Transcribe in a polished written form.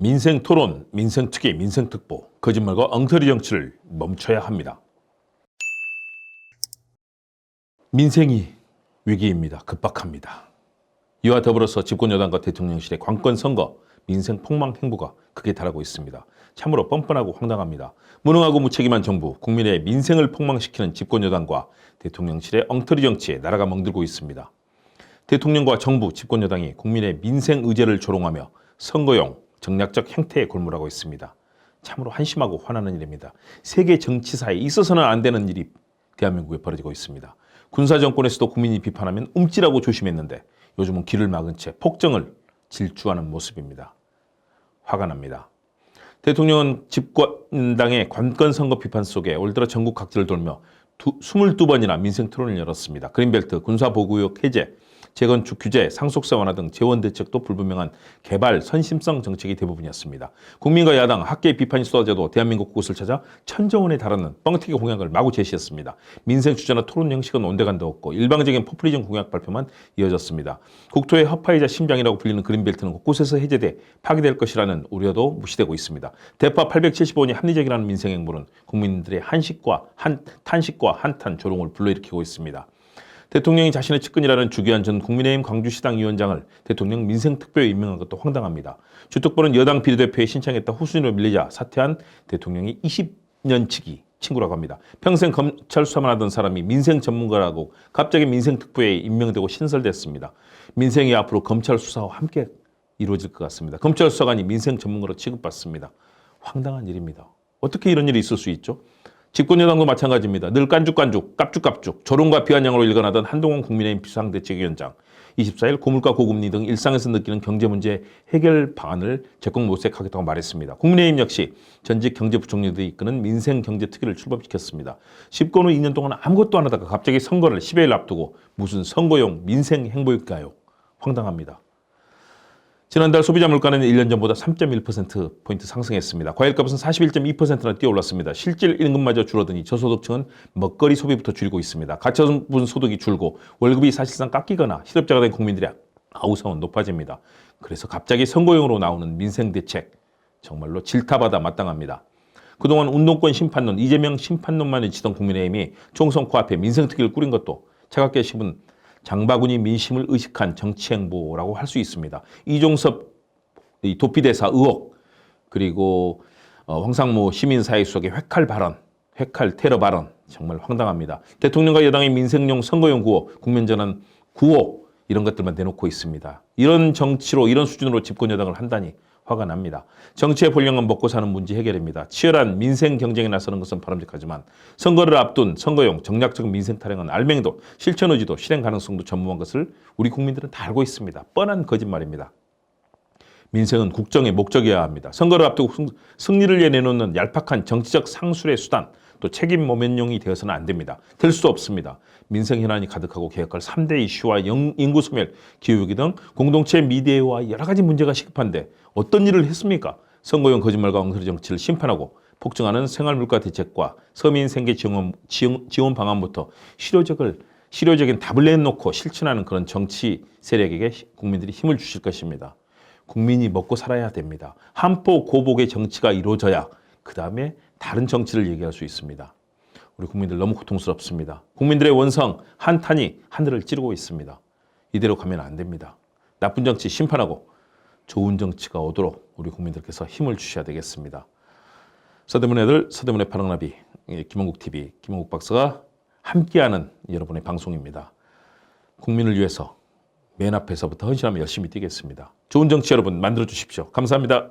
민생토론, 민생특위, 민생특보, 거짓말과 엉터리 정치를 멈춰야 합니다. 민생이 위기입니다. 급박합니다. 이와 더불어서 집권여당과 대통령실의 관건선거, 민생 폭망 행보가 크게 달하고 있습니다. 참으로 뻔뻔하고 황당합니다. 무능하고 무책임한 정부, 국민의 민생을 폭망시키는 집권여당과 대통령실의 엉터리 정치에 나라가 멍들고 있습니다. 대통령과 정부, 집권여당이 국민의 민생 의제를 조롱하며 선거용 정략적 행태에 골몰하고 있습니다. 참으로 한심하고 화나는 일입니다. 세계 정치사에 있어서는 안 되는 일이 대한민국에 벌어지고 있습니다. 군사정권에서도 국민이 비판하면 움찔하고 조심했는데 요즘은 귀를 막은 채 폭정을 질주하는 모습입니다. 화가 납니다. 대통령은 집권당의 관건선거 비판 속에 올 들어 전국 각지를 돌며 22번이나 민생토론을 열었습니다. 그린벨트, 군사보호구역 해제, 재건축 규제, 상속세 완화 등 재원대책도 불분명한 개발, 선심성 정책이 대부분이었습니다. 국민과 야당, 학계의 비판이 쏟아져도 대한민국 곳을 찾아 천정원에 달하는 뻥튀기 공약을 마구 제시했습니다. 민생 주제나 토론 형식은 온데간데 없고 일방적인 포퓰리즘 공약 발표만 이어졌습니다. 국토의 허파이자 심장이라고 불리는 그린벨트는 곳곳에서 해제돼 파괴될 것이라는 우려도 무시되고 있습니다. 대파 875원이 합리적이라는 민생 행보는 국민들의 탄식과 한탄, 조롱을 불러일으키고 있습니다. 대통령이 자신의 측근이라는 주기환 전 국민의힘 광주시당 위원장을 대통령 민생특보에 임명한 것도 황당합니다. 주특보는 여당 비례대표에 신청했다 후순위로 밀리자 사퇴한 대통령이 20년치기 친구라고 합니다. 평생 검찰 수사만 하던 사람이 민생 전문가라고 갑자기 민생특보에 임명되고 신설됐습니다. 민생이 앞으로 검찰 수사와 함께 이루어질 것 같습니다. 검찰 수사관이 민생 전문가로 취급받습니다. 황당한 일입니다. 어떻게 이런 일이 있을 수 있죠? 집권여당도 마찬가지입니다. 늘 깐죽깐죽, 깝죽깝죽, 조롱과 비아냥으로 일관하던 한동훈 국민의힘 비상대책위원장. 24일 고물가 고금리 등 일상에서 느끼는 경제 문제 해결 방안을 적극 모색하겠다고 말했습니다. 국민의힘 역시 전직 경제부총리들이 이끄는 민생경제특위를 출범시켰습니다. 집권 후 2년 동안 아무것도 안 하다가 갑자기 선거를 10여일 앞두고 무슨 선거용 민생 행보일까요? 황당합니다. 지난달 소비자 물가는 1년 전보다 3.1%포인트 상승했습니다. 과일값은 41.2%나 뛰어올랐습니다. 실질 임금마저 줄어드니 저소득층은 먹거리 소비부터 줄이고 있습니다. 가처분 소득이 줄고 월급이 사실상 깎이거나 실업자가 된 국민들의 아우성은 높아집니다. 그래서 갑자기 선거용으로 나오는 민생대책, 정말로 질타받아 마땅합니다. 그동안 운동권 심판론, 이재명 심판론만 외치던 국민의힘이 총선 코앞에 민생특위를 꾸린 것도 차갑게 씹은 장바구니 민심을 의식한 정치행보라고 할 수 있습니다. 이종섭 도피대사 의혹, 그리고 황상무 시민사회 수석의 회칼 발언, 회칼 테러 발언, 정말 황당합니다. 대통령과 여당의 민생용 선거용 구호, 국면전환 구호, 이런 것들만 내놓고 있습니다. 이런 정치로, 이런 수준으로 집권여당을 한다니 화가 납니다. 정치의 본령은 먹고 사는 문제 해결입니다. 치열한 민생 경쟁에 나서는 것은 바람직하지만 선거를 앞둔 선거용 정략적 민생 타령은 알맹이도 실천 의지도 실행 가능성도 전무한 것을 우리 국민들은 다 알고 있습니다. 뻔한 거짓말입니다. 민생은 국정의 목적이어야 합니다. 선거를 앞두고 승리를 위해 내놓는 얄팍한 정치적 상술의 수단, 또 책임 모면용이 되어서는 안 됩니다. 될 수 없습니다. 민생 현안이 가득하고 개혁할 3대 이슈와 인구 소멸, 기후위기 등 공동체 미디어와 여러 가지 문제가 시급한데 어떤 일을 했습니까? 선거용 거짓말과 엉터리 정치를 심판하고 폭증하는 생활물가 대책과 서민 생계 지원 방안부터 실효적인 답을 내놓고 실천하는 그런 정치 세력에게 국민들이 힘을 주실 것입니다. 국민이 먹고 살아야 됩니다. 한포 고복의 정치가 이루어져야 그 다음에 다른 정치를 얘기할 수 있습니다. 우리 국민들 너무 고통스럽습니다. 국민들의 원성, 한탄이 하늘을 찌르고 있습니다. 이대로 가면 안 됩니다. 나쁜 정치 심판하고 좋은 정치가 오도록 우리 국민들께서 힘을 주셔야 되겠습니다. 서대문의 아들, 서대문의 파랑나비, 김원국TV, 김원국 박사가 함께하는 여러분의 방송입니다. 국민을 위해서 맨 앞에서부터 헌신하며 열심히 뛰겠습니다. 좋은 정치 여러분 만들어 주십시오. 감사합니다.